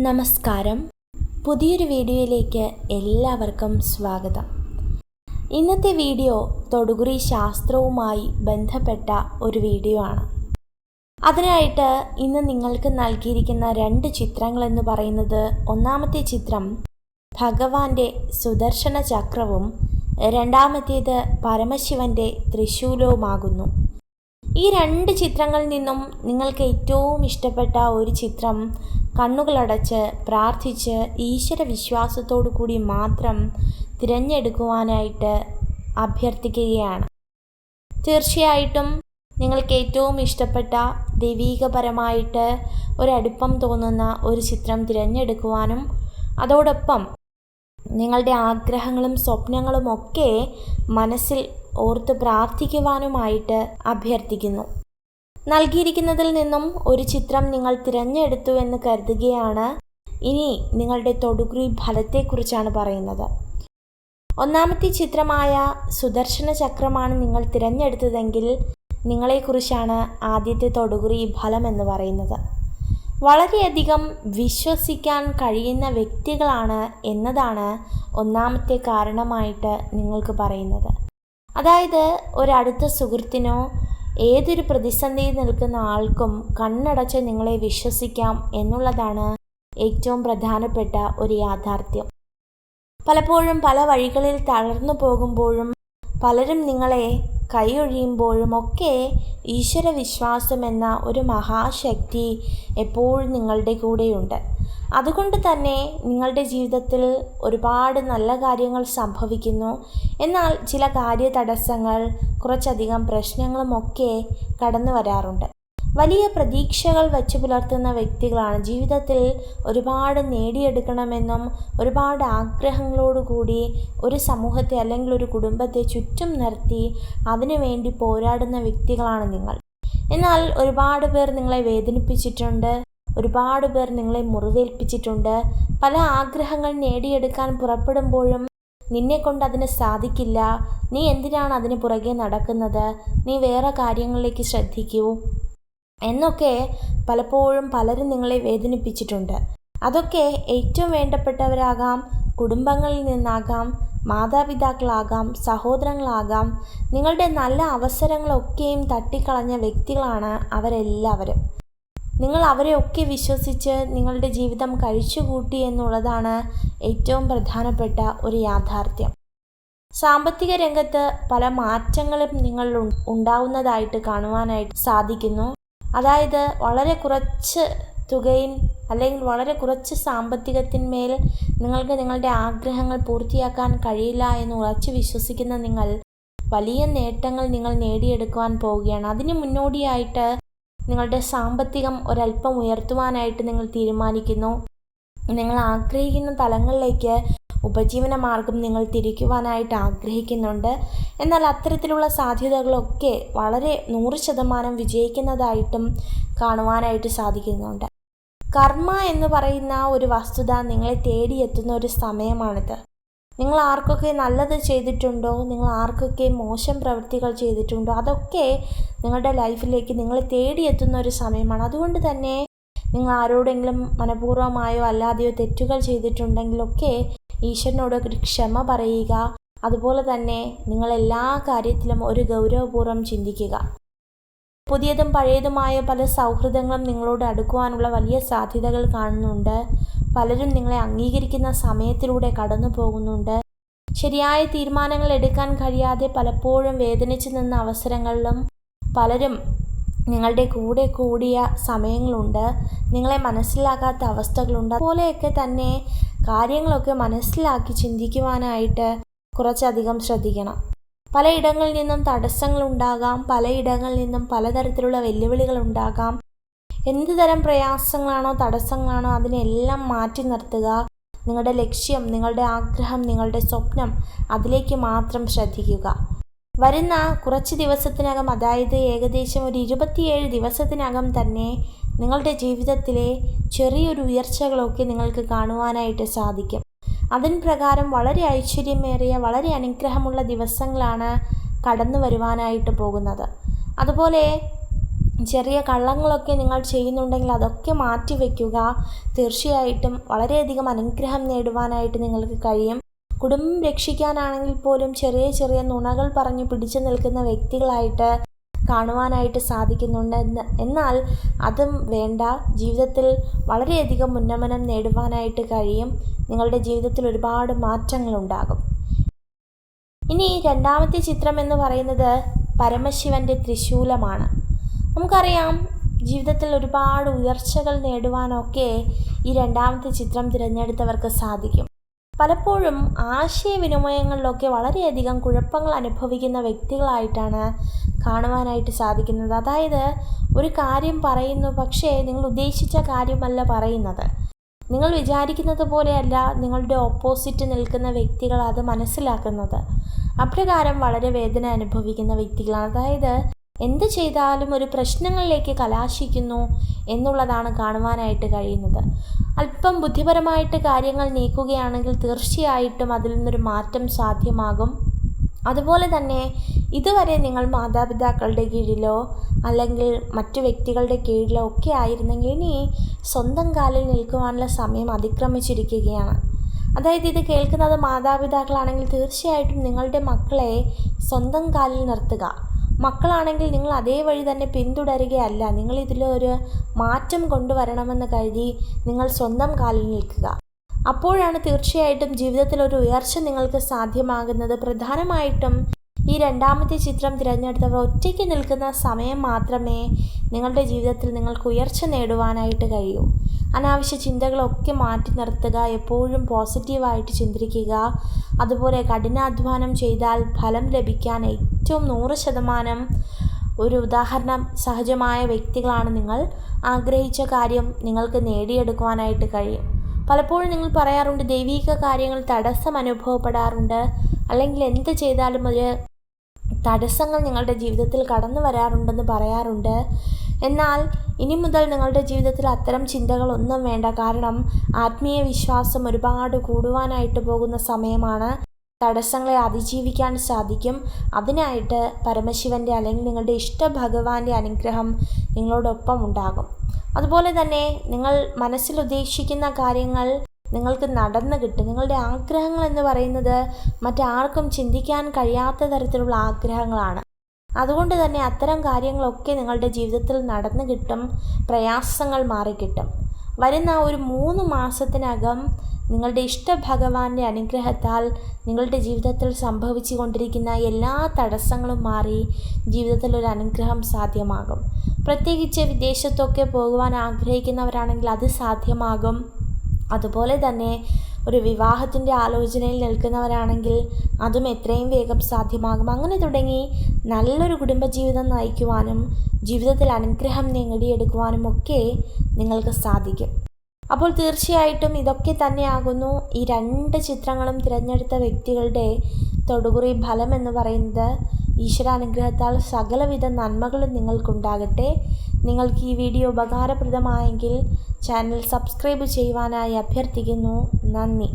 നമസ്കാരം. പുതിയൊരു വീഡിയോയിലേക്ക് എല്ലാവർക്കും സ്വാഗതം. ഇന്നത്തെ വീഡിയോ തൊടുകുറി ശാസ്ത്രവുമായി ബന്ധപ്പെട്ട ഒരു വീഡിയോ ആണ്. അതിനായിട്ട് ഇന്ന് നിങ്ങൾക്ക് നൽകിയിരിക്കുന്ന 2 ചിത്രങ്ങളെന്ന് പറയുന്നത്, ഒന്നാമത്തെ ചിത്രം ഭഗവാന്റെ സുദർശന ചക്രവും രണ്ടാമത്തേത് പരമശിവന്റെ ത്രിശൂലവുമാകുന്നു. ഈ 2 ചിത്രങ്ങളിൽ നിന്നും നിങ്ങൾക്ക് ഏറ്റവും ഇഷ്ടപ്പെട്ട ഒരു ചിത്രം കണ്ണുകളടച്ച് പ്രാർത്ഥിച്ച് ഈശ്വര വിശ്വാസത്തോടു കൂടി മാത്രം തിരഞ്ഞെടുക്കുവാനായിട്ട് അഭ്യർത്ഥിക്കുകയാണ്. തീർച്ചയായിട്ടും നിങ്ങൾക്ക് ഏറ്റവും ഇഷ്ടപ്പെട്ട ദൈവീകപരമായിട്ട് ഒരടുപ്പം തോന്നുന്ന ഒരു ചിത്രം തിരഞ്ഞെടുക്കുവാനും അതോടൊപ്പം നിങ്ങളുടെ ആഗ്രഹങ്ങളും സ്വപ്നങ്ങളുമൊക്കെ മനസ്സിൽ ഓർത്ത് പ്രാർത്ഥിക്കുവാനുമായിട്ട് അഭ്യർത്ഥിക്കുന്നു. നൽകിയിരിക്കുന്നതിൽ നിന്നും ഒരു ചിത്രം നിങ്ങൾ തിരഞ്ഞെടുത്തു എന്ന് കരുതുകയാണ്. ഇനി നിങ്ങളുടെ തൊടുകുറി ഫലത്തെക്കുറിച്ചാണ് പറയുന്നത്. ഒന്നാമത്തെ ചിത്രമായ സുദർശന ചക്രമാണ് നിങ്ങൾ തിരഞ്ഞെടുത്തതെങ്കിൽ നിങ്ങളെക്കുറിച്ചാണ് ആദ്യത്തെ തൊടുകുറി ഫലം എന്ന് പറയുന്നത്. വളരെയധികം വിശ്വസിക്കാൻ കഴിയുന്ന വ്യക്തികളാണ് എന്നതാണ് ഒന്നാമത്തെ കാരണമായിട്ട് നിങ്ങൾക്ക് പറയുന്നത്. അതായത് ഒരടുത്ത സുഹൃത്തിനോ ഏതൊരു പ്രതിസന്ധിയിൽ നിൽക്കുന്ന ആൾക്കും കണ്ണടച്ച് നിങ്ങളെ വിശ്വസിക്കാം എന്നുള്ളതാണ് ഏറ്റവും പ്രധാനപ്പെട്ട ഒരു യാഥാർത്ഥ്യം. പലപ്പോഴും പല വഴികളിൽ തളർന്നു പോകുമ്പോഴും പലരും നിങ്ങളെ കൈയൊഴിയുമ്പോഴും ഒക്കെ ഈശ്വര വിശ്വാസം എന്ന ഒരു മഹാശക്തി എപ്പോഴും നിങ്ങളുടെ കൂടെയുണ്ട്. അതുകൊണ്ട് തന്നെ നിങ്ങളുടെ ജീവിതത്തിൽ ഒരുപാട് നല്ല കാര്യങ്ങൾ സംഭവിക്കുന്നു. എന്നാൽ ചില കാര്യതടസ്സങ്ങൾ, കുറച്ചധികം പ്രശ്നങ്ങളുമൊക്കെ കടന്നു വരാറുണ്ട്. വലിയ പ്രതീക്ഷകൾ വച്ചു പുലർത്തുന്ന വ്യക്തികളാണ്. ജീവിതത്തിൽ ഒരുപാട് നേടിയെടുക്കണമെന്നും ഒരുപാട് ആഗ്രഹങ്ങളോടുകൂടി ഒരു സമൂഹത്തെ അല്ലെങ്കിൽ ഒരു കുടുംബത്തെ ചുറ്റും നിർത്തി അതിനുവേണ്ടി പോരാടുന്ന വ്യക്തികളാണ് നിങ്ങൾ. എന്നാൽ ഒരുപാട് പേർ നിങ്ങളെ വേദനിപ്പിച്ചിട്ടുണ്ട്, ഒരുപാട് പേർ നിങ്ങളെ മുറിവേൽപ്പിച്ചിട്ടുണ്ട്. പല ആഗ്രഹങ്ങൾ നേടിയെടുക്കാൻ പുറപ്പെടുമ്പോഴും നിന്നെക്കൊണ്ട് അതിന് സാധിക്കില്ല, നീ എന്തിനാണ് അതിന് പുറകെ നടക്കുന്നത്, നീ വേറെ കാര്യങ്ങളിലേക്ക് ശ്രദ്ധിക്കൂ എന്നൊക്കെ പലപ്പോഴും പലരും നിങ്ങളെ വേദനിപ്പിച്ചിട്ടുണ്ട്. അതൊക്കെ ഏറ്റവും വേണ്ടപ്പെട്ടവരാകാം, കുടുംബങ്ങളിൽ നിന്നാകാം, മാതാപിതാക്കളാകാം, സഹോദരങ്ങളാകാം. നിങ്ങളുടെ നല്ല അവസരങ്ങളൊക്കെയും തട്ടിക്കളഞ്ഞ വ്യക്തികളാണ് അവരെല്ലാവരും. നിങ്ങൾ അവരെയൊക്കെ വിശ്വസിച്ച് നിങ്ങളുടെ ജീവിതം കഴിച്ചുകൂട്ടി എന്നുള്ളതാണ് ഏറ്റവും പ്രധാനപ്പെട്ട ഒരു യാഥാർത്ഥ്യം. സാമ്പത്തിക രംഗത്ത് പല മാറ്റങ്ങളും നിങ്ങൾ ഉണ്ടാവുന്നതായിട്ട് കാണുവാനായിട്ട് സാധിക്കുന്നു. അതായത് വളരെ കുറച്ച് തുകയിൽ അല്ലെങ്കിൽ വളരെ കുറച്ച് സാമ്പത്തികത്തിന്മേൽ നിങ്ങൾക്ക് നിങ്ങളുടെ ആഗ്രഹങ്ങൾ പൂർത്തിയാക്കാൻ കഴിയില്ല എന്ന് ഉറച്ചു വിശ്വസിക്കുന്ന നിങ്ങൾ വലിയ നേട്ടങ്ങൾ നിങ്ങൾ നേടിയെടുക്കുവാൻ പോവുകയാണ്. അതിന് മുന്നോടിയായിട്ട് നിങ്ങളുടെ സാമ്പത്തികം ഒരല്പം ഉയർത്തുവാനായിട്ട് നിങ്ങൾ തീരുമാനിക്കുന്നു. നിങ്ങൾ ആഗ്രഹിക്കുന്ന തലങ്ങളിലേക്ക് ഉപജീവന മാർഗം നിങ്ങൾ തിരിക്കുവാനായിട്ട് ആഗ്രഹിക്കുന്നുണ്ട്. എന്നാൽ അത്തരത്തിലുള്ള സാധ്യതകളൊക്കെ വളരെ 100% വിജയിക്കുന്നതായിട്ടും കാണുവാനായിട്ട് സാധിക്കുന്നുണ്ട്. കർമ്മ എന്ന് പറയുന്ന ഒരു വസ്തുത നിങ്ങളെ തേടിയെത്തുന്ന ഒരു സമയമാണിത്. നിങ്ങൾ ആർക്കൊക്കെ നല്ലത് ചെയ്തിട്ടുണ്ടോ, നിങ്ങൾ ആർക്കൊക്കെ മോശം പ്രവൃത്തികൾ ചെയ്തിട്ടുണ്ടോ, അതൊക്കെ നിങ്ങളുടെ ലൈഫിലേക്ക് നിങ്ങളെ തേടിയെത്തുന്ന ഒരു സമയമാണ്. അതുകൊണ്ട് തന്നെ നിങ്ങൾ ആരോടെങ്കിലും മനഃപൂർവ്വമായോ അല്ലാതെയോ തെറ്റുകൾ ചെയ്തിട്ടുണ്ടെങ്കിലൊക്കെ ഈശ്വരനോട് ഒരു ക്ഷമ പറയുക. അതുപോലെ തന്നെ നിങ്ങളെല്ലാ കാര്യത്തിലും ഒരു ഗൗരവപൂർവ്വം ചിന്തിക്കുക. പുതിയതും പഴയതുമായ പല സൗഹൃദങ്ങളും നിങ്ങളോട് അടുക്കുവാനുള്ള വലിയ സാധ്യതകൾ കാണുന്നുണ്ട്. പലരും നിങ്ങളെ അംഗീകരിക്കുന്ന സമയത്തിലൂടെ കടന്നു പോകുന്നുണ്ട്. ശരിയായ തീരുമാനങ്ങൾ എടുക്കാൻ കഴിയാതെ പലപ്പോഴും വേദനിച്ചു നിന്ന അവസരങ്ങളിലും പലരും നിങ്ങളുടെ കൂടെ കൂടിയ സമയങ്ങളുണ്ട്. നിങ്ങളെ മനസ്സിലാക്കാത്ത അവസ്ഥകളുണ്ട്. അതുപോലെയൊക്കെ തന്നെ കാര്യങ്ങളൊക്കെ മനസ്സിലാക്കി ചിന്തിക്കുവാനായിട്ട് കുറച്ചധികം ശ്രദ്ധിക്കണം. പലയിടങ്ങളിൽ നിന്നും തടസ്സങ്ങളുണ്ടാകാം, പലയിടങ്ങളിൽ നിന്നും പലതരത്തിലുള്ള വെല്ലുവിളികൾ ഉണ്ടാകാം. എന്ത് തരം പ്രയാസങ്ങളാണോ തടസ്സങ്ങളാണോ അതിനെല്ലാം മാറ്റി നിർത്തുക. നിങ്ങളുടെ ലക്ഷ്യം, നിങ്ങളുടെ ആഗ്രഹം, നിങ്ങളുടെ സ്വപ്നം, അതിലേക്ക് മാത്രം ശ്രദ്ധിക്കുക. വരുന്ന കുറച്ച് ദിവസത്തിനകം, അതായത് ഏകദേശം ഒരു 27 ദിവസത്തിനകം തന്നെ നിങ്ങളുടെ ജീവിതത്തിലെ ചെറിയൊരു ഉയർച്ചകളൊക്കെ നിങ്ങൾക്ക് കാണുവാനായിട്ട് സാധിക്കും. അതിന് പ്രകാരം വളരെ ഐശ്വര്യമേറിയ, വളരെ അനുഗ്രഹമുള്ള ദിവസങ്ങളാണ് കടന്നു വരുവാനായിട്ട് പോകുന്നത്. അതുപോലെ ചെറിയ കള്ളങ്ങളൊക്കെ നിങ്ങൾ ചെയ്യുന്നുണ്ടെങ്കിൽ അതൊക്കെ മാറ്റിവെക്കുക. തീർച്ചയായിട്ടും വളരെയധികം അനുഗ്രഹം നേടുവാനായിട്ട് നിങ്ങൾക്ക് കഴിയും. കുടുംബം രക്ഷിക്കാനാണെങ്കിൽ പോലും ചെറിയ ചെറിയ നുണകൾ പറഞ്ഞ് പിടിച്ചു നിൽക്കുന്ന വ്യക്തികളായിട്ട് കാണുവാനായിട്ട് സാധിക്കുന്നുണ്ട്. എന്നാൽ അതും വേണ്ട. ജീവിതത്തിൽ വളരെയധികം ഉന്നമനം നേടുവാനായിട്ട് കഴിയും. നിങ്ങളുടെ ജീവിതത്തിൽ ഒരുപാട് മാറ്റങ്ങളുണ്ടാകും. ഇനി രണ്ടാമത്തെ ചിത്രം എന്ന് പറയുന്നത് പരമശിവൻ്റെ ത്രിശൂലമാണ്. നമുക്കറിയാം, ജീവിതത്തിൽ ഒരുപാട് ഉയർച്ചകൾ നേടുവാനൊക്കെ ഈ രണ്ടാമത്തെ ചിത്രം തിരഞ്ഞെടുത്തവർക്ക് സാധിക്കും. പലപ്പോഴും ആശയവിനിമയങ്ങളിലൊക്കെ വളരെയധികം കുഴപ്പങ്ങൾ അനുഭവിക്കുന്ന വ്യക്തികളായിട്ടാണ് കാണുവാനായിട്ട് സാധിക്കുന്നത്. അതായത് ഒരു കാര്യം പറയുന്നു, പക്ഷേ നിങ്ങൾ ഉദ്ദേശിച്ച കാര്യമല്ല പറയുന്നത്. നിങ്ങൾ വിചാരിക്കുന്നത് പോലെയല്ല നിങ്ങളുടെ ഓപ്പോസിറ്റ് നിൽക്കുന്ന വ്യക്തികൾ അത് മനസ്സിലാക്കുന്നത്. അപ്രകാരം വളരെ വേദന അനുഭവിക്കുന്ന വ്യക്തികളാണ്. അതായത് എന്ത് ചെയ്താലും ഒരു പ്രശ്നങ്ങളിലേക്ക് കലാശിക്കുന്നു എന്നുള്ളതാണ് കാണുവാനായിട്ട് കഴിയുന്നത്. അല്പം ബുദ്ധിപരമായിട്ട് കാര്യങ്ങൾ നീക്കുകയാണെങ്കിൽ തീർച്ചയായിട്ടും അതിൽ നിന്നൊരു മാറ്റം സാധ്യമാകും. അതുപോലെ തന്നെ ഇതുവരെ നിങ്ങൾ മാതാപിതാക്കളുടെ കീഴിലോ അല്ലെങ്കിൽ മറ്റു വ്യക്തികളുടെ കീഴിലോ ഒക്കെ ആയിരുന്നെങ്കിൽ ഇനി സ്വന്തം കാലിൽ നിൽക്കുവാനുള്ള സമയം അതിക്രമിച്ചിരിക്കുകയാണ്. അതായത് ഇത് കേൾക്കുന്നത് മാതാപിതാക്കളാണെങ്കിൽ തീർച്ചയായിട്ടും നിങ്ങളുടെ മക്കളെ സ്വന്തം കാലിൽ നിർത്തുക. മക്കളാണെങ്കിൽ നിങ്ങൾ അതേ വഴി തന്നെ പിന്തുടരുകയല്ല. നിങ്ങൾ ഇതിലൊരു മാറ്റം കൊണ്ടുവരണമെന്ന് കരുതി നിങ്ങൾ സ്വന്തം കാലിൽ നിൽക്കുക. അപ്പോഴാണ് തീർച്ചയായിട്ടും ജീവിതത്തിൽ ഒരു ഉയർച്ച നിങ്ങൾക്ക് സാധ്യമാകുന്നത്. പ്രധാനമായിട്ടും ഈ രണ്ടാമത്തെ ചിത്രം തിരഞ്ഞെടുത്തവർ ഒറ്റയ്ക്ക് നിൽക്കുന്ന സമയം മാത്രമേ നിങ്ങളുടെ ജീവിതത്തിൽ നിങ്ങൾക്ക് ഉയർച്ച നേടുവാനായിട്ട് കഴിയൂ. അനാവശ്യ ചിന്തകളൊക്കെ മാറ്റി നിർത്തുക. എപ്പോഴും പോസിറ്റീവായിട്ട് ചിന്തിക്കുക. അതുപോലെ കഠിനാധ്വാനം ചെയ്താൽ ഫലം ലഭിക്കാൻ ഏറ്റവും 100% ഒരു ഉദാഹരണം സഹജമായ വ്യക്തികളാണ് നിങ്ങൾ. ആഗ്രഹിച്ച കാര്യം നിങ്ങൾക്ക് നേടിയെടുക്കുവാനായിട്ട് കഴിയും. പലപ്പോഴും നിങ്ങൾ പറയാറുണ്ട്, ദൈവിക കാര്യങ്ങൾ തടസ്സം അനുഭവപ്പെടാറുണ്ട്, അല്ലെങ്കിൽ എന്ത് ചെയ്താലും ഒരു തടസ്സങ്ങൾ നിങ്ങളുടെ ജീവിതത്തിൽ കടന്നു വരാറുണ്ടെന്ന് പറയാറുണ്ട്. എന്നാൽ ഇനി മുതൽ നിങ്ങളുടെ ജീവിതത്തിൽ അത്തരം ചിന്തകളൊന്നും വേണ്ട. കാരണം ആത്മീയ വിശ്വാസം ഒരുപാട് കൂടുവാനായിട്ട് പോകുന്ന സമയമാണ്. തടസ്സങ്ങളെ അതിജീവിക്കാൻ സാധിക്കും. അതിനായിട്ട് പരമശിവൻ്റെ അല്ലെങ്കിൽ നിങ്ങളുടെ ഇഷ്ട ഭഗവാന്റെ അനുഗ്രഹം നിങ്ങളോടൊപ്പം ഉണ്ടാകും. അതുപോലെ തന്നെ നിങ്ങൾ മനസ്സിൽ ഉദ്ദേശിക്കുന്ന കാര്യങ്ങൾ നിങ്ങൾക്ക് നടന്നു കിട്ടും. നിങ്ങളുടെ ആഗ്രഹങ്ങൾ എന്ന് പറയുന്നത് മറ്റാർക്കും ചിന്തിക്കാൻ കഴിയാത്ത തരത്തിലുള്ള ആഗ്രഹങ്ങളാണ്. അതുകൊണ്ട് തന്നെ അത്തരം കാര്യങ്ങളൊക്കെ നിങ്ങളുടെ ജീവിതത്തിൽ നടന്നു കിട്ടും. പ്രയാസങ്ങൾ മാറിക്കിട്ടും. വരുന്ന ഒരു 3 മാസത്തിനകം നിങ്ങളുടെ ഇഷ്ട ഭഗവാന്റെ അനുഗ്രഹത്താൽ നിങ്ങളുടെ ജീവിതത്തിൽ സംഭവിച്ചു കൊണ്ടിരിക്കുന്ന എല്ലാ തടസ്സങ്ങളും മാറി ജീവിതത്തിൽ ഒരു അനുഗ്രഹം സാധ്യമാകും. പ്രത്യേകിച്ച് വിദേശത്തൊക്കെ പോകുവാൻ ആഗ്രഹിക്കുന്നവരാണെങ്കിൽ അത് സാധ്യമാകും. അതുപോലെ തന്നെ ഒരു വിവാഹത്തിൻ്റെ ആലോചനയിൽ നിൽക്കുന്നവരാണെങ്കിൽ അതും എത്രയും വേഗം സാധ്യമാകും. അങ്ങനെ തുടങ്ങി നല്ലൊരു കുടുംബജീവിതം നയിക്കുവാനും ജീവിതത്തിൽ അനുഗ്രഹം നേടിയെടുക്കുവാനും ഒക്കെ നിങ്ങൾക്ക് സാധിക്കും. അപ്പോൾ തീർച്ചയായിട്ടും ഇതൊക്കെ തന്നെയാകുന്നു ഈ 2 ചിത്രങ്ങളും തിരഞ്ഞെടുത്ത വ്യക്തികളുടെ തൊടുകുറി ഫലം എന്ന് പറയുന്നത്. ഈശ്വരാനുഗ്രഹത്താൽ സകലവിധ നന്മകളും നിങ്ങൾക്കുണ്ടാകട്ടെ. നിങ്ങൾക്ക് ഈ വീഡിയോ ഉപകാരപ്രദമായെങ്കിൽ ചാനൽ സബ്സ്ക്രൈബ് ചെയ്യുവാനായി അഭ്യർത്ഥിക്കുന്നു. നന്ദി.